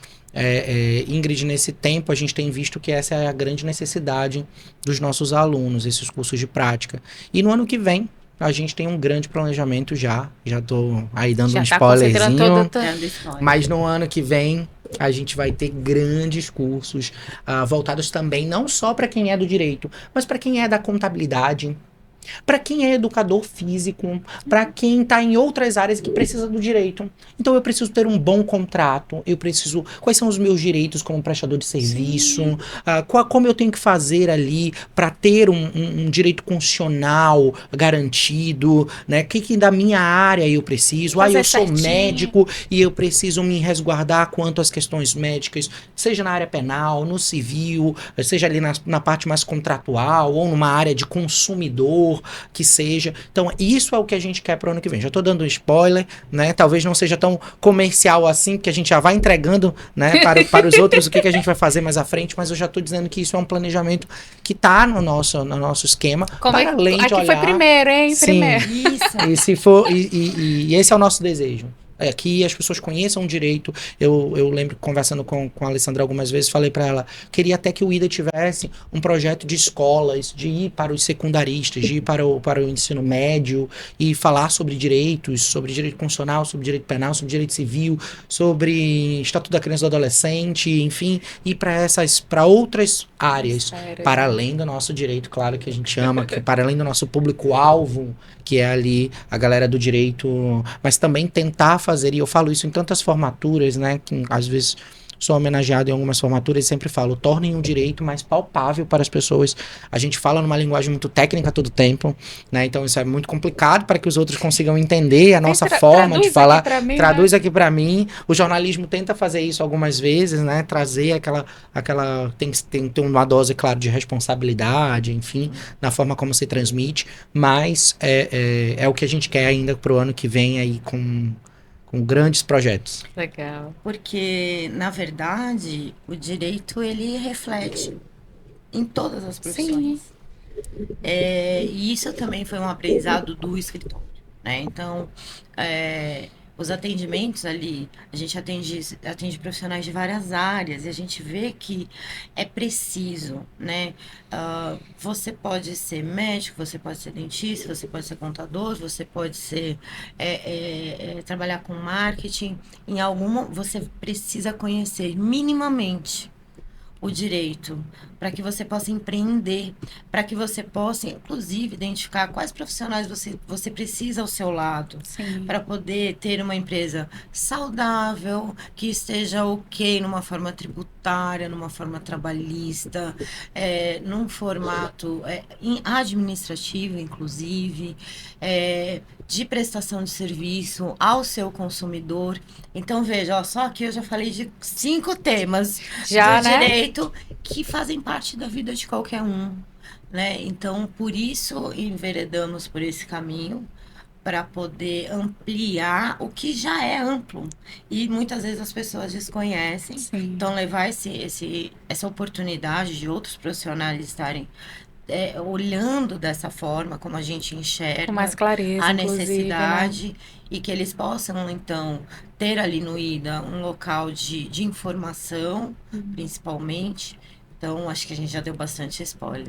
Ingrid, nesse tempo a gente tem visto que essa é a grande necessidade dos nossos alunos, esses cursos de prática. E no ano que vem, a gente tem um grande planejamento já tô aí dando um spoilerzinho, mas no ano que vem a gente vai ter grandes cursos voltados também não só para quem é do direito, mas para quem é da contabilidade, para quem é educador físico, para quem está em outras áreas que precisa do direito. Então eu preciso ter um bom contrato, quais são os meus direitos como prestador de serviço, como eu tenho que fazer ali para ter um direito constitucional garantido, né? Que da minha área eu preciso. Eu sou médico e eu preciso me resguardar quanto às questões médicas, seja na área penal, no civil, seja ali na parte mais contratual ou numa área de consumidor, que seja. Então, isso é o que a gente quer para o ano que vem. Já tô dando um spoiler, né? Talvez não seja tão comercial assim, porque a gente já vai entregando, né, para os outros o que a gente vai fazer mais à frente, mas eu já tô dizendo que isso é um planejamento que tá no nosso esquema. Para além de olhar...
Aqui foi primeiro, hein?
Sim,
primeiro.
Isso. E se for... E esse é o nosso desejo. Que as pessoas conheçam o direito. Eu lembro conversando com a Alessandra algumas vezes, falei para ela, queria até que o IDA tivesse um projeto de escolas, de ir para os secundaristas, de ir para o ensino médio e falar sobre direitos, sobre direito constitucional, sobre direito penal, sobre direito civil, sobre Estatuto da Criança e do Adolescente, enfim, ir para outras áreas, para além do nosso direito, claro, que a gente ama, para além do nosso público-alvo, que é ali a galera do direito, mas também tentar fazer, e eu falo isso em tantas formaturas, né, que às vezes sou homenageado em algumas formaturas e sempre falo, tornem o direito mais palpável para as pessoas. A gente fala numa linguagem muito técnica todo tempo, né, então isso é muito complicado para que os outros consigam entender a nossa forma de falar. Traduz aqui para mim. O jornalismo tenta fazer isso algumas vezes, né, trazer aquela tem que ter uma dose, claro, de responsabilidade, enfim, na forma como se transmite, mas é o que a gente quer ainda pro ano que vem aí com grandes projetos.
Legal.
Porque, na verdade, o direito, ele reflete em todas as profissões. E isso também foi um aprendizado do escritório, né? Então, os atendimentos ali, a gente atende profissionais de várias áreas e a gente vê que é preciso, né? Você pode ser médico, você pode ser dentista, você pode ser contador, você pode ser trabalhar com marketing. Você precisa conhecer minimamente o direito, para que você possa empreender, para que você possa, inclusive, identificar quais profissionais você precisa ao seu lado, para poder ter uma empresa saudável, que esteja ok numa forma tributária, tributária, numa forma trabalhista, num formato administrativo, inclusive, de prestação de serviço ao seu consumidor. Então, veja, ó, só aqui eu já falei de 5 temas
Já,
do
né?
direito que fazem parte da vida de qualquer um, né? Então, por isso, enveredamos por esse caminho, para poder ampliar o que já é amplo. E muitas vezes as pessoas desconhecem.
Sim.
Então, levar essa oportunidade de outros profissionais estarem olhando dessa forma, como a gente enxerga
Com mais clareza,
a
inclusive,
necessidade,
né?
e que eles possam, então, ter ali no IDA um local de informação, principalmente. Então, acho que a gente já deu bastante spoiler.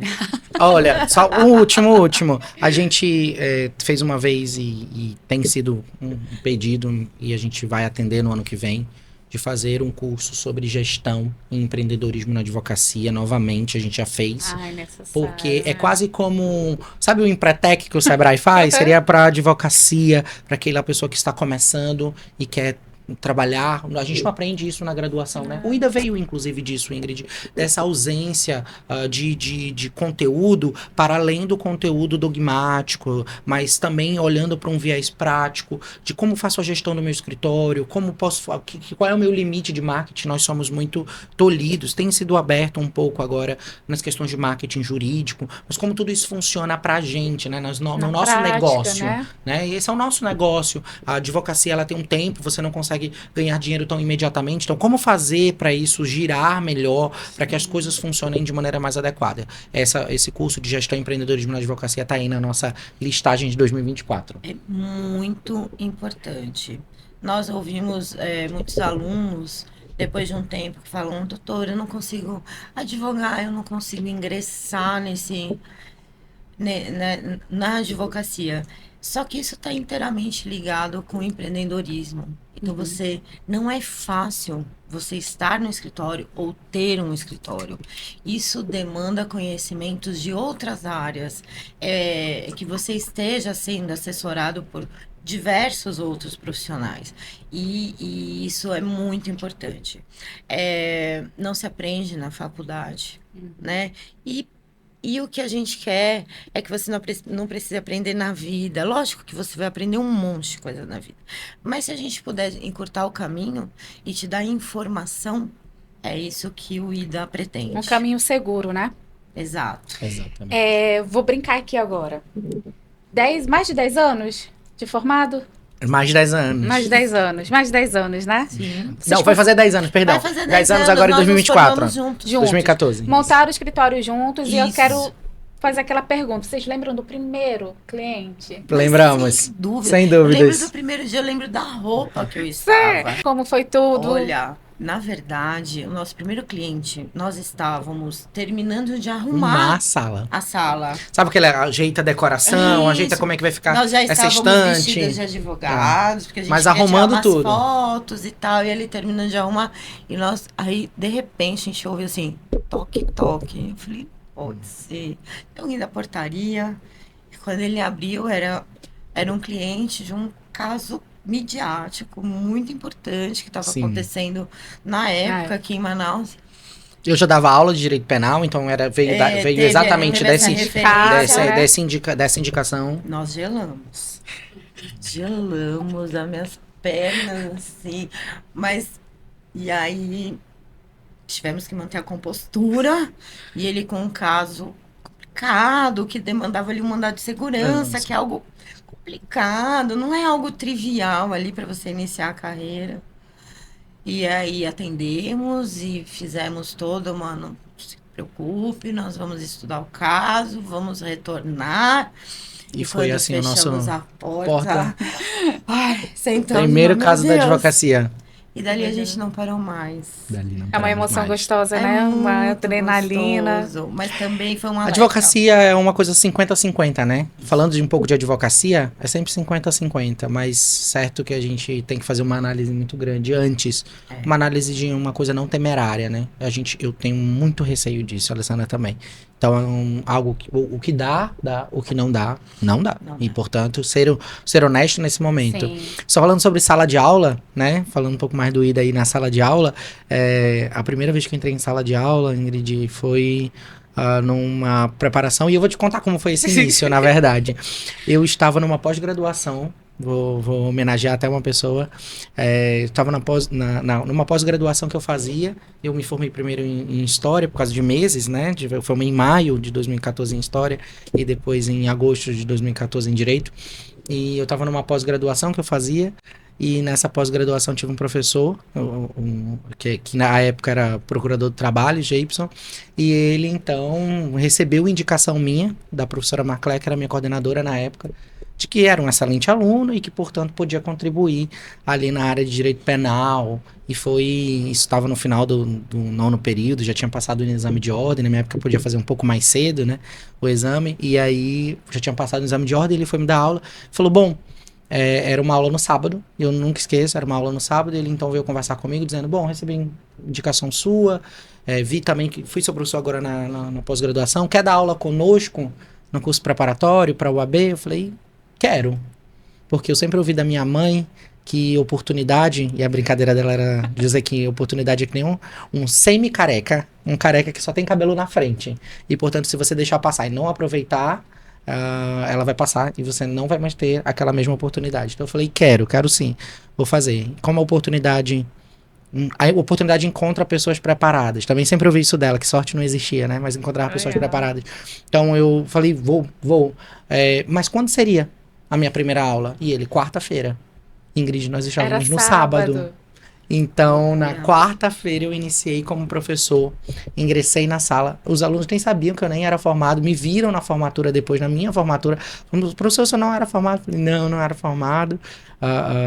Olha, só o último. A gente fez uma vez e tem sido um pedido, e a gente vai atender no ano que vem, de fazer um curso sobre gestão e empreendedorismo na advocacia. Novamente, a gente já fez.
Ai, necessário.
Porque é
né?
quase como... Sabe o Empretec que o Sebrae faz? Seria para advocacia, para aquela pessoa que está começando e quer trabalhar. A gente não aprende isso na graduação, né? O IDA veio, inclusive, disso, Ingrid. Dessa ausência de conteúdo para além do conteúdo dogmático, mas também olhando para um viés prático de como faço a gestão do meu escritório, como posso... Qual é o meu limite de marketing? Nós somos muito tolhidos. Tem sido aberto um pouco agora nas questões de marketing jurídico, mas como tudo isso funciona para a gente, né? No
Na
nosso
prática,
negócio,
né?
E esse é o nosso negócio. A advocacia, ela tem um tempo, você não consegue ganhar dinheiro tão imediatamente. Então, como fazer para isso girar melhor, para que as coisas funcionem de maneira mais adequada? Esse curso de gestão e empreendedorismo na advocacia está aí na nossa listagem de 2024.
É muito importante. Nós ouvimos muitos alunos, depois de um tempo, que falam: doutor, eu não consigo advogar, eu não consigo ingressar na advocacia. Só que isso está inteiramente ligado com o empreendedorismo. Então, não é fácil você estar no escritório ou ter um escritório. Isso demanda conhecimentos de outras áreas, que você esteja sendo assessorado por diversos outros profissionais. E isso é muito importante. Não se aprende na faculdade, né? E o que a gente quer é que você não precise aprender na vida. Lógico que você vai aprender um monte de coisa na vida. Mas se a gente puder encurtar o caminho e te dar informação, é isso que o IDA pretende.
Um caminho seguro, né?
Exato.
Exatamente.
Vou brincar aqui agora. Mais de 10 anos de formado?
Mais de 10 anos.
Mais de 10 anos. Mais de 10 anos, né?
Sim.
Não, vai fazer 10 anos, perdão.
Vai fazer
10 anos agora em
nós nos
2024.
formamos juntos.
Juntos.
2014.
Montaram o escritório juntos e eu
Isso.
quero fazer aquela pergunta. Vocês lembram do primeiro cliente?
Lembramos.
Sem dúvida.
Sem
Eu lembro
dúvidas.
do primeiro dia, eu lembro da roupa que eu estava.
Como foi tudo?
Olha, na verdade, o nosso primeiro cliente, nós estávamos terminando de arrumar
Na sala.
a sala.
Sabe aquele ajeita a decoração, ajeita
Isso.
como é que vai ficar
Nós já
essa
estávamos vestidas
estante.
de advogados, porque a gente
Mas
queria
arrumando
tirar umas
tudo.
fotos e tal, e ele terminando de arrumar. E nós, aí, de repente, a gente ouviu assim, toque, toque. Eu falei, pode ser. Eu ia da portaria, e quando ele abriu, era um cliente de um caso midiático muito importante que estava
Sim.
acontecendo na época aqui em Manaus.
Eu já dava aula de direito penal, então veio
teve
exatamente
essa referência, né?
dessa indicação.
Nós gelamos. Gelamos as minhas pernas, assim. Mas, e aí, tivemos que manter a compostura. E ele com um caso complicado, que demandava ali um mandado de segurança, que é algo complicado, não é algo trivial ali para você iniciar a carreira. E aí atendemos e fizemos todo, mano, não se preocupe, nós vamos estudar o caso, vamos retornar.
E foi
quando
assim o nosso
fechamos a porta. Ai, sentamos,
primeiro
meu
caso da
Deus.
advocacia.
E dali a gente não parou mais.
É uma emoção gostosa, né? Uma
muito
adrenalina.
gostoso, mas também foi uma
Advocacia é uma coisa 50-50, né? Falando de um pouco de advocacia, é sempre 50-50, mas certo que a gente tem que fazer uma análise muito grande antes. Uma análise de uma coisa não temerária, né? Eu tenho muito receio disso, a Alessandra também. Então, algo que, o que dá, dá. O que não dá, não dá.
Não
E,
dá.
portanto, ser honesto nesse momento.
Sim.
Só falando sobre sala de aula, né? Falando um pouco mais do Ida aí na sala de aula. A primeira vez que eu entrei em sala de aula, Ingrid, foi numa preparação. E eu vou te contar como foi esse início, na verdade. Eu estava numa pós-graduação. Vou homenagear até uma pessoa. Estava numa pós-graduação que eu fazia. Eu me formei primeiro em História, por causa de meses, né? Eu formei em maio de 2014 em História e depois em agosto de 2014 em Direito. E eu estava numa pós-graduação que eu fazia. E nessa pós-graduação tive um professor, que na época era procurador do trabalho, Gibson. E ele, então, recebeu indicação minha, da professora Marclé, que era minha coordenadora na época, de que era um excelente aluno e que, portanto, podia contribuir ali na área de direito penal. Isso estava no final do 9º período, já tinha passado no exame de ordem, na minha época eu podia fazer um pouco mais cedo, né, o exame, e aí já tinha passado no exame de ordem, ele foi me dar aula, falou, bom, era uma aula no sábado, eu nunca esqueço, era uma aula no sábado, ele então veio conversar comigo, dizendo, bom, recebi indicação sua, vi também que fui seu professor agora na pós-graduação, quer dar aula conosco no curso preparatório para o UAB? Eu falei, quero, porque eu sempre ouvi da minha mãe que oportunidade, e a brincadeira dela era dizer que oportunidade é que nem um semi-careca, um careca que só tem cabelo na frente, e portanto se você deixar passar e não aproveitar, ela vai passar e você não vai mais ter aquela mesma oportunidade. Então eu falei, quero sim, vou fazer. Como a oportunidade encontra pessoas preparadas. Também sempre ouvi isso dela, que sorte não existia, né? Mas encontrava pessoas preparadas. Então eu falei, vou. Mas quando seria a minha primeira aula? E ele, quarta-feira. Ingrid, nós estávamos no sábado. Então, na quarta-feira eu iniciei como professor, ingressei na sala. Os alunos nem sabiam que eu nem era formado, me viram na formatura depois, na minha formatura. Professor, você não era formado? Eu falei, não era formado.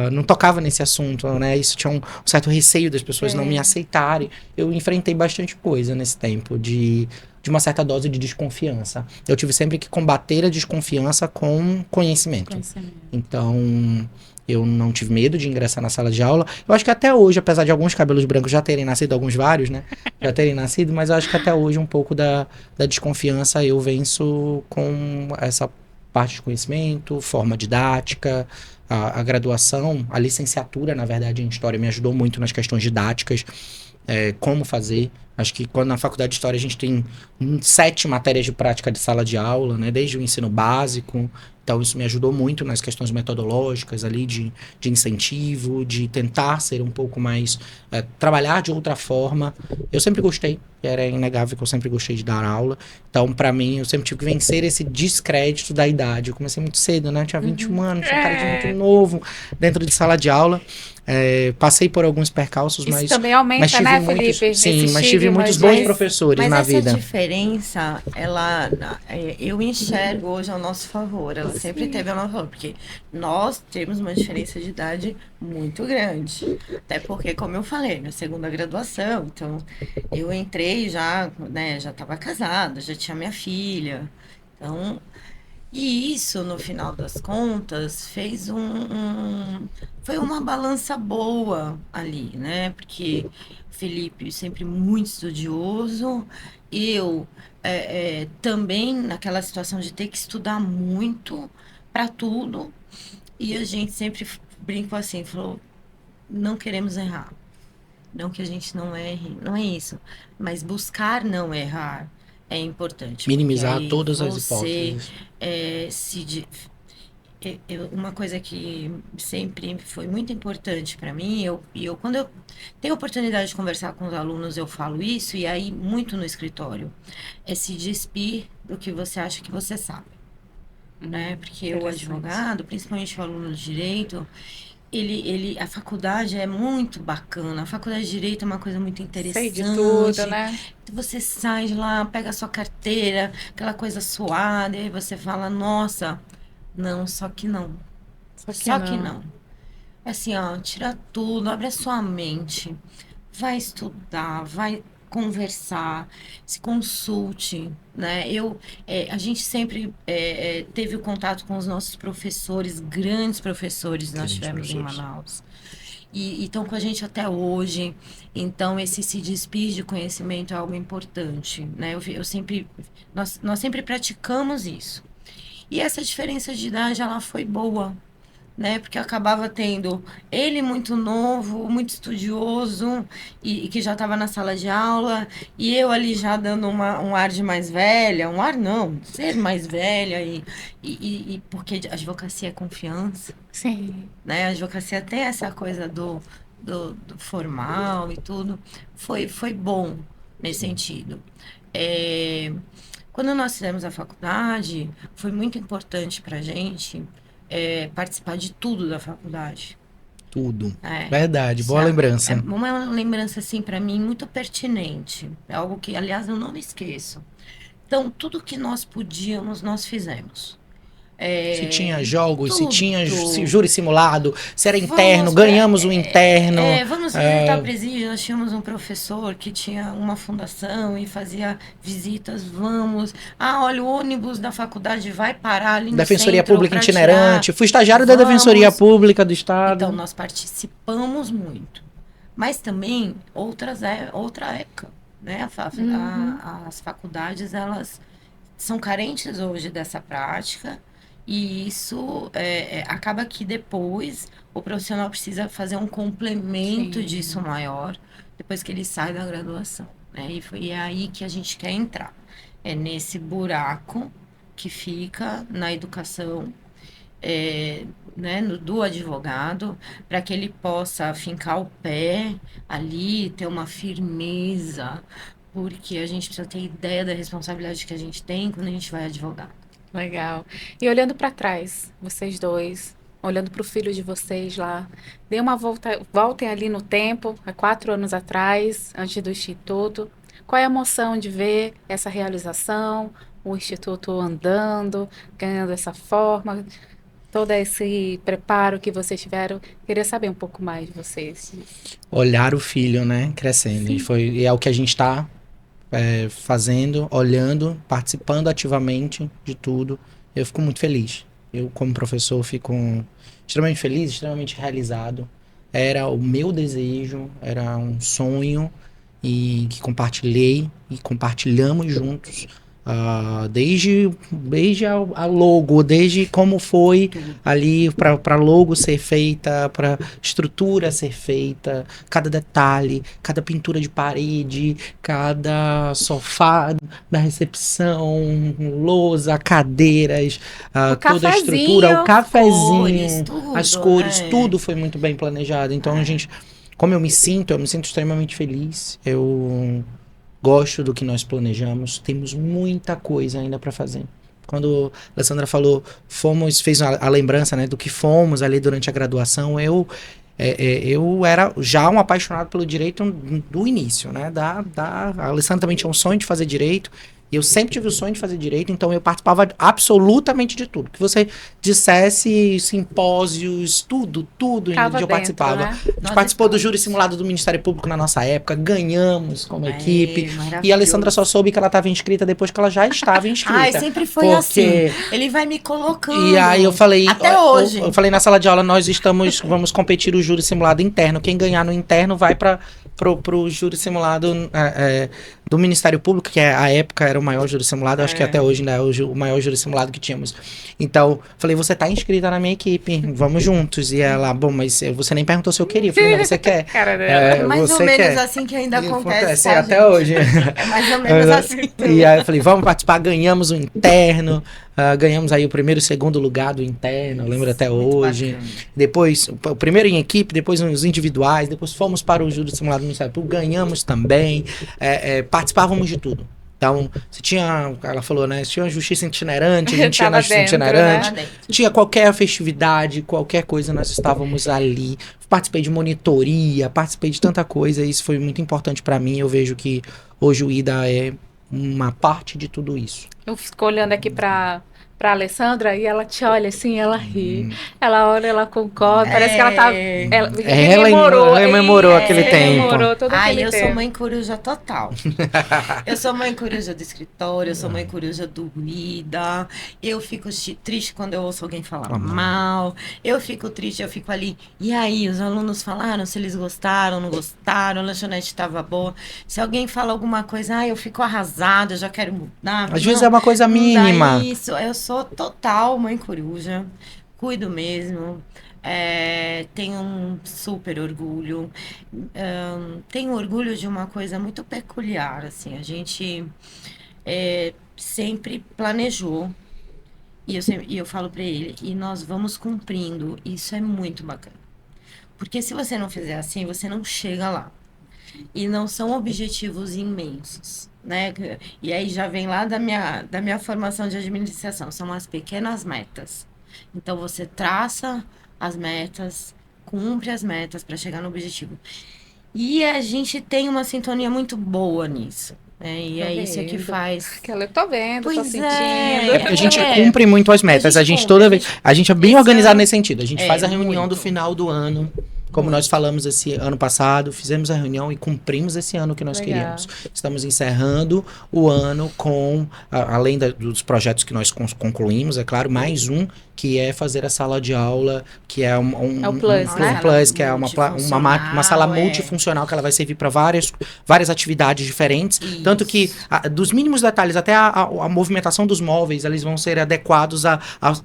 Não tocava nesse assunto, né? Isso tinha um certo receio das pessoas não me aceitarem. Eu enfrentei bastante coisa nesse tempo, de uma certa dose de desconfiança. Eu tive sempre que combater a desconfiança com conhecimento. Então, eu não tive medo de ingressar na sala de aula. Eu acho que até hoje, apesar de alguns cabelos brancos já terem nascido, alguns vários, né? Já terem nascido, mas eu acho que até hoje um pouco da desconfiança eu venço com essa parte de conhecimento, forma didática, a graduação, a licenciatura, na verdade, em História me ajudou muito nas questões didáticas, como fazer. Acho que quando na faculdade de História a gente tem 7 matérias de prática de sala de aula, né? Desde o ensino básico. Então isso me ajudou muito nas questões metodológicas ali, de incentivo, de tentar ser um pouco mais, trabalhar de outra forma. Eu sempre gostei, era inegável que eu sempre gostei de dar aula. Então, para mim, eu sempre tive que vencer esse descrédito da idade. Eu comecei muito cedo, né? Eu tinha 21 anos, tinha cara de muito novo dentro de sala de aula. Passei por alguns percalços,
Isso
mas
também aumenta, né, Felipe?
Sim, mas tive muitos bons professores na vida.
Mas essa diferença, eu enxergo hoje ao nosso favor. Ela sempre teve ao nosso favor, porque nós temos uma diferença de idade muito grande. Até porque, como eu falei, na segunda graduação, então eu entrei já, né, já estava casada, já tinha minha filha. Então, e isso, no final das contas, fez foi uma balança boa ali, né? Porque o Felipe sempre muito estudioso, eu também naquela situação de ter que estudar muito para tudo, e a gente sempre brincou assim, falou, não queremos errar. Não que a gente não erre, não é isso, mas buscar não errar é importante.
Minimizar todas as hipóteses.
Uma coisa que sempre foi muito importante para mim, quando eu tenho a oportunidade de conversar com os alunos, eu falo isso, e aí muito no escritório, é se despir do que você acha que você sabe. Né? Porque o advogado, principalmente o aluno de direito, a faculdade é muito bacana. A faculdade de Direito é uma coisa muito interessante.
Sei de tudo, né?
Você sai de lá, pega a sua carteira, aquela coisa suada, e aí você fala, nossa, não, só que não. Só que não. Assim, ó, tira tudo, abre a sua mente, vai estudar, vai conversar, se consulte, né? A gente sempre teve o contato com os nossos professores, grandes professores nós tivemos em Manaus. e estão com a gente até hoje. Então, esse se despir de conhecimento é algo importante, né? Nós sempre praticamos isso. E essa diferença de idade, ela foi boa, né? Porque eu acabava tendo ele muito novo, muito estudioso, e que já estava na sala de aula, e eu ali já dando um ar de mais velha, um ar não, ser mais velha, e porque a advocacia é confiança,
Sim.
né? A advocacia tem essa coisa do formal e tudo. Foi bom nesse sentido. É, quando nós fizemos a faculdade, foi muito importante para a gente participar de tudo da faculdade.
Tudo.
É,
Verdade, boa
sabe?
lembrança.
É uma lembrança, assim, para mim, muito pertinente. É algo que, aliás, eu não me esqueço. Então, tudo que nós podíamos, nós fizemos.
Se
É,
tinha jogos, se tinha
tudo.
júri simulado, se era interno,
Vamos pra-
ganhamos o interno.
vamos visitar presídio. Nós tínhamos um professor que tinha uma fundação e fazia visitas. Vamos. Ah, olha, o ônibus da faculdade vai parar ali no
Defensoria
centro
Pública
para
itinerante.
tirar.
Fui estagiário da Defensoria
Vamos.
Pública do Estado.
Então, nós participamos muito. Mas também outra época, né? As faculdades, elas são carentes hoje dessa prática e isso acaba que depois o profissional precisa fazer um complemento
Sim.
disso maior depois que ele sai da graduação, né? E é aí que a gente quer entrar. É nesse buraco que fica na educação né, do advogado, para que ele possa fincar o pé ali, ter uma firmeza, porque a gente precisa ter ideia da responsabilidade que a gente tem quando a gente vai advogar.
Legal. E olhando para trás, vocês dois, olhando para o filho de vocês lá, dê uma volta, voltem ali no tempo, há 4 anos atrás, antes do Instituto. Qual é a emoção de ver essa realização, o Instituto andando, ganhando essa forma, todo esse preparo que vocês tiveram? Queria saber um pouco mais de vocês.
Olhar o filho, né, crescendo. E é o que a gente está fazendo, olhando, participando ativamente de tudo. Eu fico muito feliz. Eu, como professor, fico extremamente feliz, extremamente realizado. Era o meu desejo, era um sonho e que compartilhei e compartilhamos juntos. Desde a logo, desde como foi ali para a logo ser feita, para estrutura ser feita, cada detalhe, cada pintura de parede, cada sofá da recepção, lousa, cadeiras, toda a estrutura, o cafezinho, as cores, tudo foi muito bem planejado. Então a gente, como eu me sinto extremamente feliz. Eu gosto do que nós planejamos. Temos muita coisa ainda para fazer. Quando a Alessandra falou, fez a lembrança, né, do que fomos ali durante a graduação, eu era já um apaixonado pelo direito do início, né? A Alessandra também tinha um sonho de fazer direito. E eu sempre tive o sonho de fazer direito, então eu participava absolutamente de tudo. Que você dissesse, simpósios, tudo eu participava. Né? A gente participou do júri simulado do Ministério Público na nossa época, ganhamos como equipe. E a Alessandra só soube que ela estava inscrita depois que ela já estava inscrita.
Sempre foi assim. Ele vai me colocando.
E aí eu falei...
Até hoje.
Eu falei na sala de aula, vamos competir o júri simulado interno. Quem ganhar no interno vai pro júri simulado do Ministério Público, que a época era o maior júri simulado, acho que até hoje ainda é o maior júri simulado que tínhamos. Então, falei, você tá inscrita na minha equipe, vamos juntos. E ela, bom, mas você nem perguntou se eu queria. Eu falei, não, você quer.
Mais ou menos assim que ainda acontece.
Até hoje.
É mais ou menos assim.
E aí eu falei, vamos participar, ganhamos o interno. Ganhamos aí o primeiro e segundo lugar do interno, eu lembro até hoje. Depois, o primeiro em equipe, depois os individuais, depois fomos para o júri simulado do Ministério Público, ganhamos também, participávamos de tudo. Então, se tinha, ela falou, né, se tinha justiça itinerante, a gente tinha na justiça itinerante, né? Tinha qualquer festividade, qualquer coisa, nós estávamos ali. Participei de monitoria, participei de tanta coisa, e isso foi muito importante para mim. Eu vejo que hoje o IDA é uma parte de tudo isso.
Eu fico olhando aqui para pra Alessandra e ela te olha assim, ela ri. Ela olha, ela concorda. Parece que ela tá. Ela
rememorou aquele tempo.
Rememorou todo
Ai,
aquele
eu
tempo.
sou mãe coruja total. Eu sou mãe coruja do escritório, eu sou mãe coruja do Ida. Eu fico triste quando eu ouço alguém falar mal. Eu fico triste, eu fico ali. E aí, os alunos falaram se eles gostaram, não gostaram, a lanchonete estava boa. Se alguém fala alguma coisa, eu fico arrasada, eu já quero mudar.
Às vezes é uma coisa
não dá
mínima.
isso, eu sou total mãe coruja. Cuido mesmo. Tenho um super orgulho. Tenho orgulho de uma coisa muito peculiar, assim. A gente sempre planejou. E eu falo para ele, e nós vamos cumprindo. Isso é muito bacana. Porque se você não fizer assim, você não chega lá. E não são objetivos imensos, né? E aí já vem lá da minha formação de administração. São as pequenas metas. Então, você traça as metas, cumpre as metas para chegar no objetivo. E a gente tem uma sintonia muito boa nisso. E
Tô
é isso que
vendo.
faz.
Eu tô vendo, tô
Pois
sentindo.
É porque a gente cumpre muito as metas. A gente é bem
Esse
organizado
ano-
nesse sentido. A gente faz a reunião do
muito.
final do ano. Como nós falamos esse ano passado, fizemos a reunião e cumprimos esse ano que nós
Legal.
queríamos. Estamos encerrando o ano com, além dos projetos que nós concluímos, é claro, mais um, que é fazer a sala de aula, que é
É o Plus, né?
Plus, que é uma sala multifuncional, que ela vai servir para várias atividades diferentes.
Isso.
Tanto que, dos mínimos detalhes até a movimentação dos móveis, eles vão ser adequados a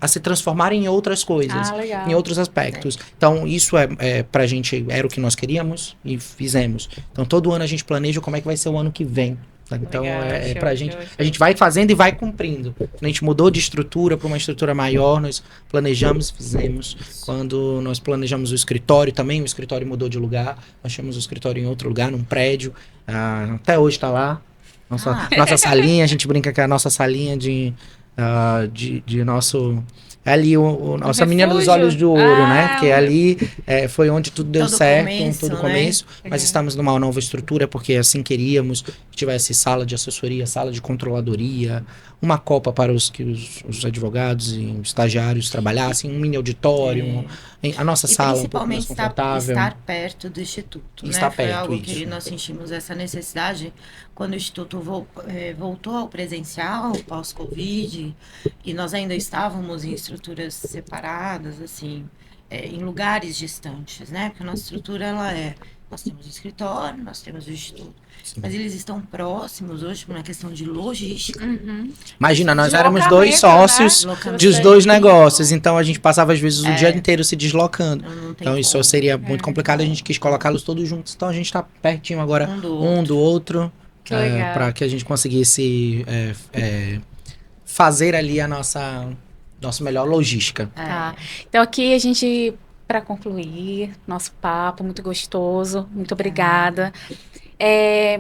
se transformarem em outras coisas.
Legal.
Em outros aspectos. Então, isso pra gente, era o que nós queríamos e fizemos. Então, todo ano a gente planeja como é que vai ser o ano que vem. Então,
Legal, show,
pra gente,
show, show.
a gente vai fazendo e vai cumprindo. A gente mudou de estrutura para uma estrutura maior, nós planejamos, fizemos. Quando nós planejamos o escritório também, o escritório mudou de lugar. Nós tínhamos o escritório em outro lugar, num prédio. Até hoje está lá. Nossa salinha, a gente brinca que é a nossa salinha de nosso... Ali, nossa menina dos olhos de ouro, né? Porque ali foi onde tudo deu certo, todo começo. Mas estamos numa nova estrutura, porque assim queríamos que tivesse sala de assessoria, sala de controladoria, uma copa para os advogados e estagiários trabalhassem, um mini auditório, a nossa sala um pouco mais confortável.
Estar perto do Instituto, né?
Estar
Foi
perto,
algo
isso.
que nós sentimos essa necessidade quando o Instituto voltou ao presencial, pós-Covid, e nós ainda estávamos em estruturas separadas, assim, em lugares distantes, né? Porque a nossa estrutura, nós temos o escritório, nós temos o Instituto, mas eles estão próximos hoje por uma questão de logística.
Imagina, nós éramos
Deslocamento,
dois sócios
né?
dos dois negócios, então a gente passava às vezes o dia inteiro se deslocando.
Não tem
Então isso
como.
seria muito complicado, a gente quis colocá-los todos juntos. Então a gente tá pertinho agora
Um do
outro,
Que legal.
para que a gente conseguisse fazer ali a nossa melhor logística.
Tá. Então aqui a gente, para concluir nosso papo, muito gostoso, muito obrigada.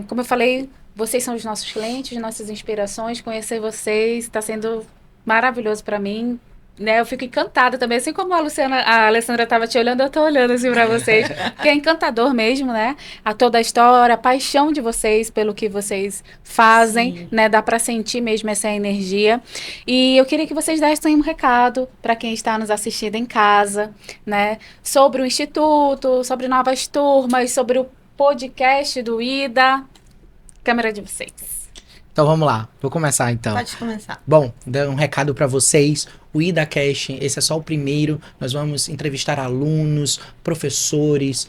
Como eu falei, vocês são os nossos clientes, nossas inspirações, conhecer vocês está sendo maravilhoso para mim. Né, eu fico encantada também, assim como a Alessandra estava te olhando, eu estou olhando assim para vocês, porque é encantador mesmo, né? Toda a história, a paixão de vocês pelo que vocês fazem,
Sim.
né? Dá para sentir mesmo essa energia. E eu queria que vocês dessem um recado para quem está nos assistindo em casa, né? Sobre o Instituto, sobre novas turmas, sobre o podcast do Ida. Câmera de vocês.
Então vamos lá, vou começar então.
Pode começar.
Bom, dar um recado para vocês. O IdaCast, esse é só o primeiro. Nós vamos entrevistar alunos, professores,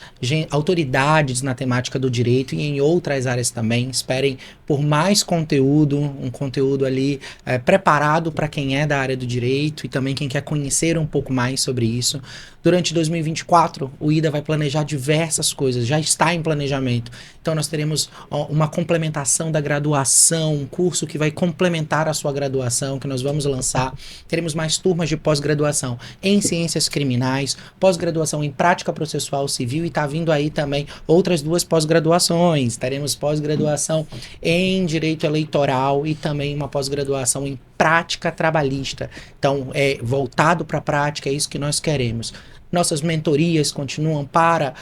autoridades na temática do direito e em outras áreas também. Esperem por mais conteúdo, um conteúdo ali preparado para quem é da área do direito e também quem quer conhecer um pouco mais sobre isso. Durante 2024, o IDA vai planejar diversas coisas, já está em planejamento. Então nós teremos uma complementação da graduação, um curso que vai complementar a sua graduação, que nós vamos lançar. Teremos mais turmas de pós-graduação em ciências criminais, pós-graduação em prática processual civil e está vindo aí também outras 2 pós-graduações. Teremos pós-graduação em direito eleitoral e também uma pós-graduação em prática trabalhista. Então, voltado para a prática, é isso que nós queremos. nossas mentorias continuam para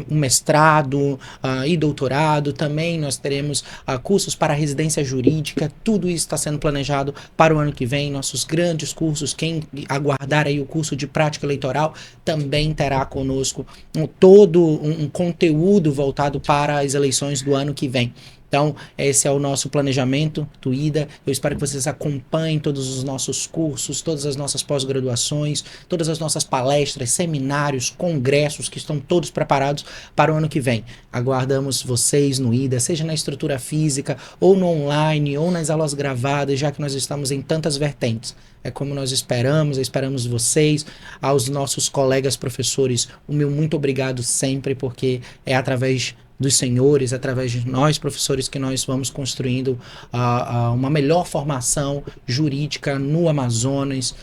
o mestrado e doutorado. Também nós teremos cursos para residência jurídica. Tudo isso está sendo planejado para o ano que vem. Nossos grandes cursos, quem aguardar aí o curso de prática eleitoral, também terá conosco todo um conteúdo voltado para as eleições do ano que vem. Então, esse é o nosso planejamento do IDA. Eu espero que vocês acompanhem todos os nossos cursos, todas as nossas pós-graduações, todas as nossas palestras, seminários, congressos que estão todos preparados para o ano que vem. Aguardamos vocês no IDA, seja na estrutura física, ou no online, ou nas aulas gravadas, já que nós estamos em tantas vertentes. É como nós esperamos vocês, aos nossos colegas professores, o meu muito obrigado sempre, porque é através dos senhores, através de nós, professores, que nós vamos construindo uma melhor formação jurídica no Amazonas,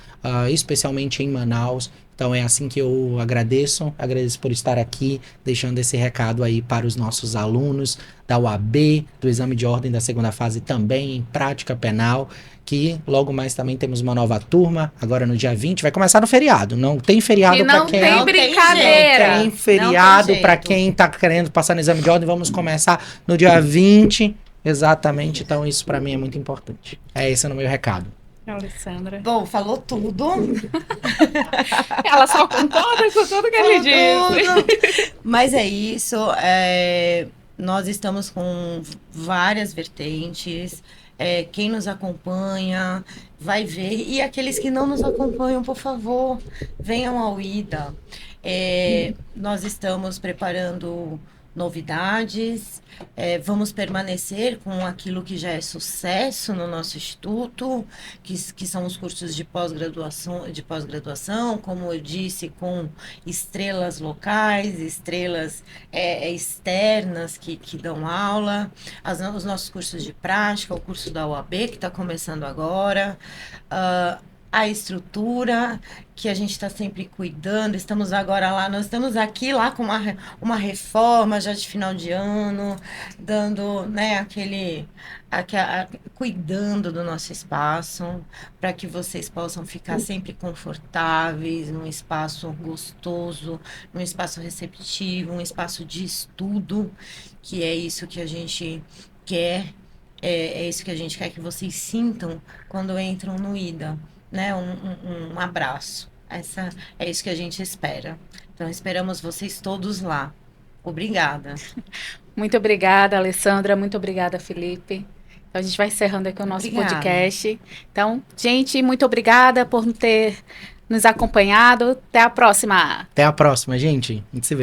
especialmente em Manaus. Então é assim que eu agradeço por estar aqui, deixando esse recado aí para os nossos alunos da UAB, do exame de ordem da segunda fase também, em prática penal, que logo mais também temos uma nova turma, agora no dia 20, vai começar no feriado, não tem feriado para quem...
Não tem brincadeira.
Tem feriado para quem está querendo passar no exame de ordem, vamos começar no dia 20, exatamente, então isso para mim é muito importante. Esse é o meu recado.
Alessandra.
Bom, falou tudo.
Ela só concorda com tudo que ele disse.
Mas é isso. Nós estamos com várias vertentes. Quem nos acompanha vai ver. E aqueles que não nos acompanham, por favor, venham ao IDA. Nós estamos preparando novidades. Vamos permanecer com aquilo que já é sucesso no nosso instituto, que são os cursos de pós-graduação, como eu disse, com estrelas locais, estrelas externas que dão aula, os nossos cursos de prática, o curso da UAB, que está começando agora, a estrutura que a gente está sempre cuidando. Estamos agora lá, nós estamos aqui lá com uma reforma já de final de ano, dando, né, cuidando do nosso espaço, para que vocês possam ficar sempre confortáveis, num espaço gostoso, num espaço receptivo, um espaço de estudo, que é isso que a gente quer, é isso que a gente quer que vocês sintam quando entram no IDA. Né, um abraço. É isso que a gente espera. Então, esperamos vocês todos lá. Obrigada.
Muito obrigada, Alessandra. Muito obrigada, Felipe. Então, a gente vai encerrando aqui o nosso podcast. Então, gente, muito obrigada por ter nos acompanhado. Até a próxima.
Até a próxima, gente. A gente se vê.